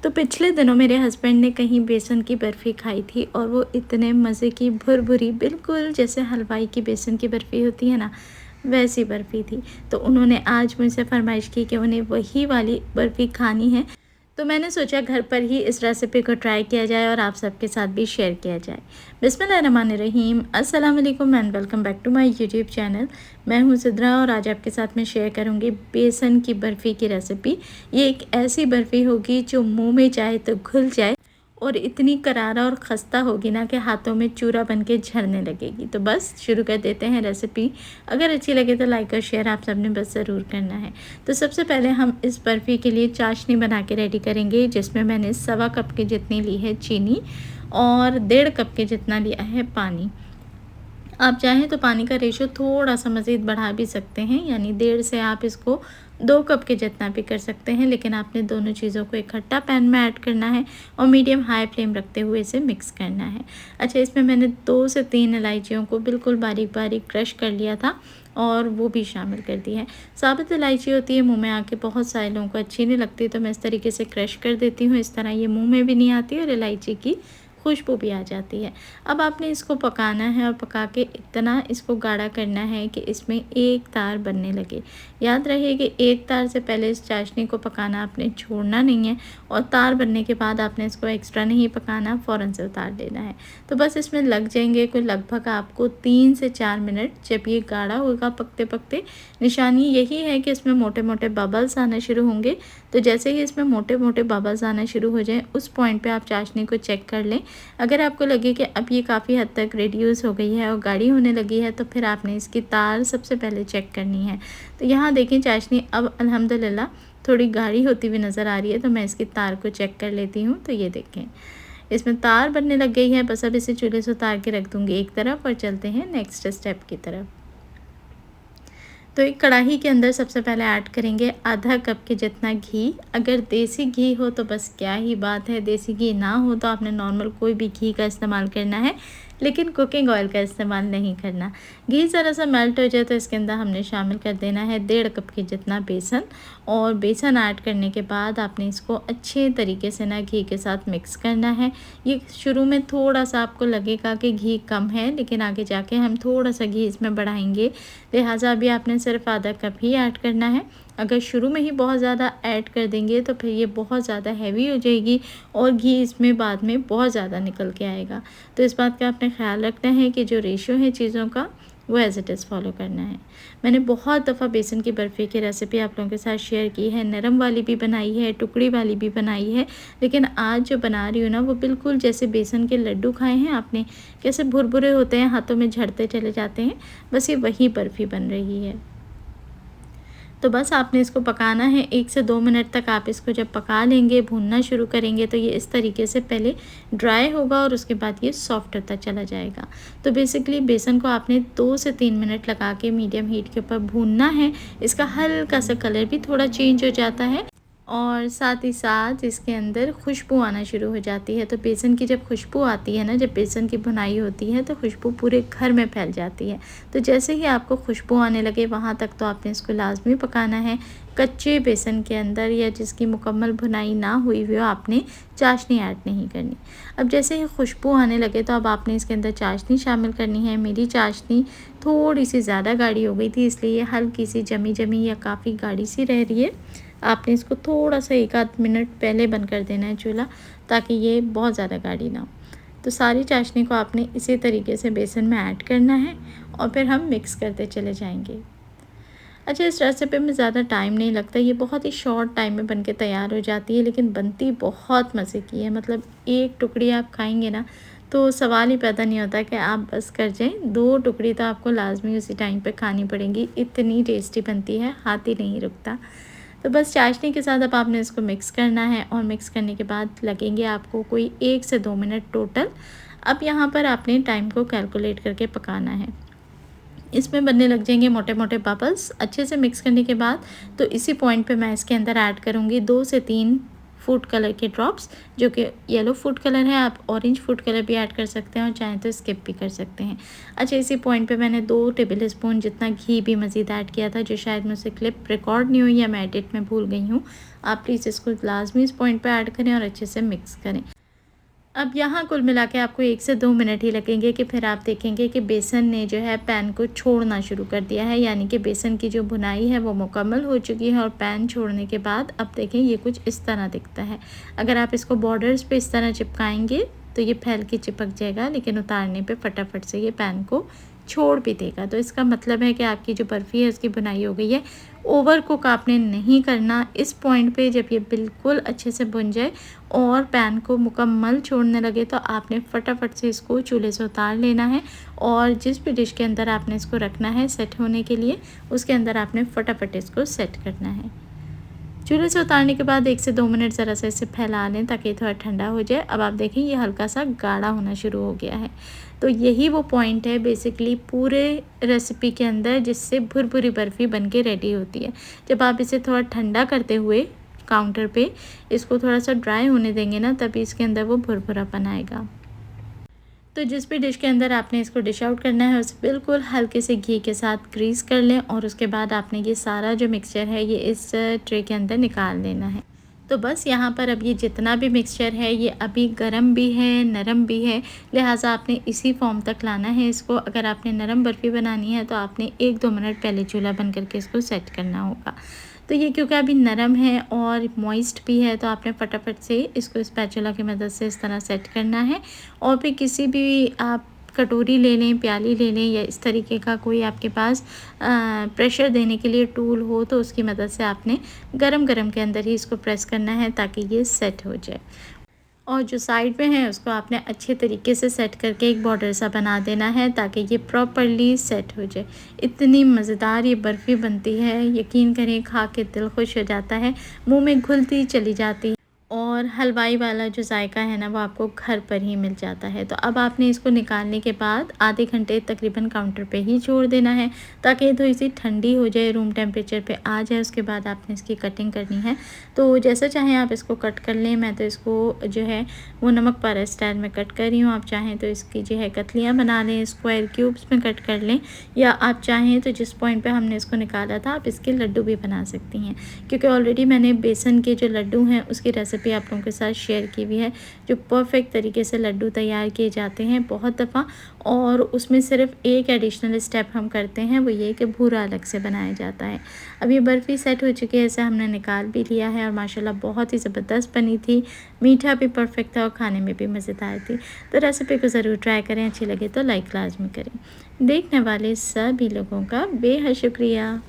तो पिछले दिनों मेरे हस्बैंड ने कहीं बेसन की बर्फ़ी खाई थी और वो इतने मज़े की भुरभुरी बिल्कुल जैसे हलवाई की बेसन की बर्फ़ी होती है ना, वैसी बर्फ़ी थी। तो उन्होंने आज मुझसे फ़रमाइश की कि उन्हें वही वाली बर्फ़ी खानी है। तो मैंने सोचा घर पर ही इस रेसिपी को ट्राई किया जाए और आप सबके साथ भी शेयर किया जाए। बिस्मिल्लाहिर्रहमानिर्रहीम, अस्सलाम वालेकुम and welcome back to my YouTube channel. मैं हूँ सिद्रा और आज आपके साथ मैं शेयर करूँगी बेसन की बर्फ़ी की रेसिपी। ये एक ऐसी बर्फ़ी होगी जो मुँह में जाए तो घुल जाए और इतनी करारा और ख़स्ता होगी ना कि हाथों में चूरा बन के झड़ने लगेगी। तो बस शुरू कर देते हैं रेसिपी। अगर अच्छी लगे तो लाइक और शेयर आप सबने बस ज़रूर करना है। तो सबसे पहले हम इस बर्फ़ी के लिए चाशनी बना के रेडी करेंगे, जिसमें मैंने 1.25 कप के जितनी ली है चीनी और 1.5 कप के जितना लिया है पानी। आप चाहें तो पानी का रेशो थोड़ा सा मज़ीद बढ़ा भी सकते हैं, यानी 1.5 से आप इसको 2 कप के जितना भी कर सकते हैं, लेकिन आपने दोनों चीज़ों को इकट्ठा पैन में ऐड करना है और मीडियम हाई फ्लेम रखते हुए इसे मिक्स करना है। अच्छा, इसमें मैंने 2 से 3 इलायचियों को बिल्कुल बारीक बारीक क्रश कर लिया था और वो भी शामिल कर दी है। साबुत इलायची होती है मुँह में आके बहुत सारे लोगों को अच्छी नहीं लगती, तो मैं इस तरीके से क्रश कर देती हूँ। इस तरह ये मुँह में भी नहीं आती और इलायची की खुशबू भी आ जाती है। अब आपने इसको पकाना है और पका के इतना इसको गाढ़ा करना है कि इसमें एक तार बनने लगे। याद रहे कि एक तार से पहले इस चाशनी को पकाना आपने छोड़ना नहीं है और तार बनने के बाद आपने इसको एक्स्ट्रा नहीं पकाना, फ़ौरन से उतार देना है। तो बस इसमें लग जाएंगे कोई लगभग आपको 3 से 4 मिनट। जब ये गाढ़ा होगा पकते पकते, निशानी यही है कि इसमें मोटे मोटे बबल्स आना शुरू होंगे। तो जैसे ही इसमें मोटे मोटे बबल्स आना शुरू हो जाए, उस पॉइंट पे आप चाशनी को चेक कर लें। अगर आपको लगे कि अब ये काफ़ी हद तक रिड्यूस हो गई है और गाढ़ी होने लगी है, तो फिर आपने इसकी तार सबसे पहले चेक करनी है। तो यहाँ देखें चाशनी अब अल्हम्दुलिल्लाह थोड़ी गाढ़ी होती हुई नज़र आ रही है, तो मैं इसकी तार को चेक कर लेती हूँ। तो ये देखें इसमें तार बनने लग गई है। बस अब इसे चूल्हे से उतार के रख दूँगी एक तरफ और चलते हैं नेक्स्ट स्टेप की तरफ। तो एक कढ़ाई के अंदर सबसे पहले ऐड करेंगे आधा कप के जितना घी। अगर देसी घी हो तो बस क्या ही बात है, देसी घी ना हो तो आपने नॉर्मल कोई भी घी का इस्तेमाल करना है, लेकिन कुकिंग ऑयल का इस्तेमाल नहीं करना। घी ज़रा सा मेल्ट हो जाए तो इसके अंदर हमने शामिल कर देना है 1.5 कप के जितना बेसन। और बेसन ऐड करने के बाद आपने इसको अच्छे तरीके से ना घी के साथ मिक्स करना है। ये शुरू में थोड़ा सा आपको लगेगा कि घी कम है, लेकिन आगे जाके हम थोड़ा सा घी इसमें बढ़ाएंगे, लिहाजा अभी आपने सिर्फ आधा कप ही ऐड करना है। अगर शुरू में ही बहुत ज़्यादा ऐड कर देंगे तो फिर ये बहुत ज़्यादा हैवी हो जाएगी और घी इसमें बाद में बहुत ज़्यादा निकल के आएगा। तो इस बात का आपने ख्याल रखना है कि जो रेशियो है चीज़ों का वो एज़ इट इज़ फॉलो करना है। मैंने बहुत दफ़ा बेसन की बर्फ़ी की रेसिपी आप लोगों के साथ शेयर की है, नरम वाली भी बनाई है, टुकड़ी वाली भी बनाई है, लेकिन आज जो बना रही हूँ ना वो बिल्कुल जैसे बेसन के लड्डू खाए हैं आपने, कैसे भुरभुरे होते हैं, हाथों में झड़ते चले जाते हैं, बस ये वही बर्फ़ी बन रही है। तो बस आपने इसको पकाना है 1 से 2 मिनट तक। आप इसको जब पका लेंगे, भूनना शुरू करेंगे, तो ये इस तरीके से पहले ड्राई होगा और उसके बाद ये सॉफ्ट होता चला जाएगा। तो बेसिकली बेसन को आपने 2 से 3 मिनट लगा के मीडियम हीट के ऊपर भूनना है। इसका हल्का सा कलर भी थोड़ा चेंज हो जाता है और साथ ही साथ इसके अंदर खुशबू आना शुरू हो जाती है। तो बेसन की जब खुशबू आती है ना, जब बेसन की भुनाई होती है, तो खुशबू पूरे घर में फैल जाती है। तो जैसे ही आपको खुशबू आने लगे वहाँ तक तो आपने इसको लाजमी पकाना है। कच्चे बेसन के अंदर या जिसकी मुकम्मल भुनाई ना हुई हो आपने चाशनी ऐड नहीं करनी। अब जैसे ही खुशबू आने लगे तो अब आपने इसके अंदर चाशनी शामिल करनी है। मेरी चाशनी थोड़ी सी ज़्यादा गाढ़ी हो गई थी, इसलिए ये हल्की सी जमी जमी या काफ़ी गाढ़ी सी रह रही है। आपने इसको थोड़ा सा 1 आध मिनट पहले बंद कर देना है चूल्हा, ताकि ये बहुत ज़्यादा गाढ़ी ना हो। तो सारी चाशनी को आपने इसी तरीके से बेसन में ऐड करना है और फिर हम मिक्स करते चले जाएंगे। अच्छा, इस रेसिपी में ज़्यादा टाइम नहीं लगता, ये बहुत ही शॉर्ट टाइम में बन के तैयार हो जाती है, लेकिन बनती बहुत मज़े की है। मतलब एक टुकड़ी आप खाएंगे ना तो सवाल ही पैदा नहीं होता कि आप बस कर जाएं। 2 टुकड़ी तो आपको लाजमी उसी टाइम पे खानी पड़ेंगी, इतनी टेस्टी बनती है, हाथ ही नहीं रुकता। तो बस चाशनी के साथ अब आपने इसको मिक्स करना है और मिक्स करने के बाद लगेंगे आपको कोई 1 से 2 मिनट टोटल। अब यहाँ पर आपने टाइम को कैलकुलेट करके पकाना है। इसमें बनने लग जाएंगे मोटे मोटे बबल्स। अच्छे से मिक्स करने के बाद तो इसी पॉइंट पे मैं इसके अंदर ऐड करूँगी 2 से 3 फूड कलर के ड्रॉप्स, जो कि येलो फूड कलर है। आप ऑरेंज फूड कलर भी ऐड कर सकते हैं और चाहें तो स्किप भी कर सकते हैं। अच्छा, इसी पॉइंट पे मैंने 2 टेबल स्पून जितना घी भी मज़ीद ऐड किया था, जो शायद मुझसे क्लिप रिकॉर्ड नहीं हुई या मैं एडिट में भूल गई हूँ। आप प्लीज़ इसको लाजमी इस पॉइंट पे ऐड करें और अच्छे से मिक्स करें। अब यहाँ कुल मिला के आपको 1 से 2 मिनट ही लगेंगे कि फिर आप देखेंगे कि बेसन ने जो है पैन को छोड़ना शुरू कर दिया है, यानी कि बेसन की जो भुनाई है वो मुकम्मल हो चुकी है। और पैन छोड़ने के बाद अब देखें ये कुछ इस तरह दिखता है। अगर आप इसको बॉर्डर्स पे इस तरह चिपकाएंगे तो ये फैल के चिपक जाएगा, लेकिन उतारने पे फटाफट से ये पैन को छोड़ भी देगा। तो इसका मतलब है कि आपकी जो बर्फ़ी है उसकी बुनाई हो गई है। ओवर कुक आपने नहीं करना। इस पॉइंट पे जब ये बिल्कुल अच्छे से बुन जाए और पैन को मुकम्मल छोड़ने लगे तो आपने फटाफट से इसको चूल्हे से उतार लेना है। और जिस भी डिश के अंदर आपने इसको रखना है सेट होने के लिए, उसके अंदर आपने फटाफट इसको सेट करना है। चूल्हे से उतारने के बाद 1 से 2 मिनट ज़रा सा इसे फैला लें ताकि थोड़ा ठंडा हो जाए। अब आप देखें ये हल्का सा गाढ़ा होना शुरू हो गया है। तो यही वो पॉइंट है बेसिकली पूरे रेसिपी के अंदर जिससे भुरभुरी बर्फ़ी बन के रेडी होती है। जब आप इसे थोड़ा ठंडा करते हुए काउंटर पे इसको थोड़ा सा ड्राई होने देंगे ना, तभी इसके अंदर वो भुरभुरापन आएगा। तो जिस भी डिश के अंदर आपने इसको डिश आउट करना है उसे बिल्कुल हल्के से घी के साथ ग्रीस कर लें और उसके बाद आपने ये सारा जो मिक्सचर है ये इस ट्रे के अंदर निकाल लेना है। तो बस यहाँ पर अब ये जितना भी मिक्सचर है ये अभी गर्म भी है, नरम भी है, लिहाजा आपने इसी फॉर्म तक लाना है इसको। अगर आपने नरम बर्फ़ी बनानी है तो आपने 1-2 मिनट पहले चूल्हा बंद करके इसको सेट करना होगा। तो ये क्योंकि अभी नरम है और मॉइस्ट भी है तो आपने फटाफट से इसको स्पैचुला की मदद से इस तरह सेट करना है। और फिर किसी भी आप कटोरी ले लें, प्याली ले लें या इस तरीके का कोई आपके पास प्रेशर देने के लिए टूल हो तो उसकी मदद से आपने गरम-गरम के अंदर ही इसको प्रेस करना है ताकि ये सेट हो जाए। और जो साइड में है उसको आपने अच्छे तरीके से सेट करके एक बॉर्डर सा बना देना है ताकि ये प्रॉपरली सेट हो जाए। इतनी मज़ेदार ये बर्फ़ी बनती है, यकीन करें खा के दिल खुश हो जाता है, मुँह में घुलती चली जाती है और हलवाई वाला जो जायका है ना वो आपको घर पर ही मिल जाता है। तो अब आपने इसको निकालने के बाद आधे घंटे तकरीबन काउंटर पे ही छोड़ देना है ताकि ये थोड़ी सी ठंडी हो जाए, रूम टेम्परेचर पे आ जाए। उसके बाद आपने इसकी कटिंग करनी है। तो जैसा चाहें आप इसको कट कर लें। मैं तो इसको जो है वो नमक पारा स्टाइल में कट कर रही हूँ। आप चाहें तो इसकी जो है कतलियाँ बना लें, स्क्वायर क्यूब्स में कट कर लें, या आप चाहें तो जिस पॉइंट पे हमने इसको निकाला था आप इसके लड्डू भी बना सकती हैं। क्योंकि ऑलरेडी मैंने बेसन के जो लड्डू हैं उसकी रेसिपी आप लोगों के साथ शेयर की हुई है, जो परफेक्ट तरीके से लड्डू तैयार किए जाते हैं बहुत दफ़ा। और उसमें सिर्फ एक एडिशनल स्टेप हम करते हैं, वो ये कि भूरा अलग से बनाया जाता है। अब ये बर्फ़ी सेट हो चुकी है, इसे हमने निकाल भी लिया है और माशाल्लाह बहुत ही ज़बरदस्त बनी थी, मीठा भी परफेक्ट था और खाने में भी मज़ेदार थी। तो रेसिपी को ज़रूर ट्राई करें, अच्छी लगे तो लाइक लाजमी करें। देखने वाले सभी लोगों का बेहद शुक्रिया।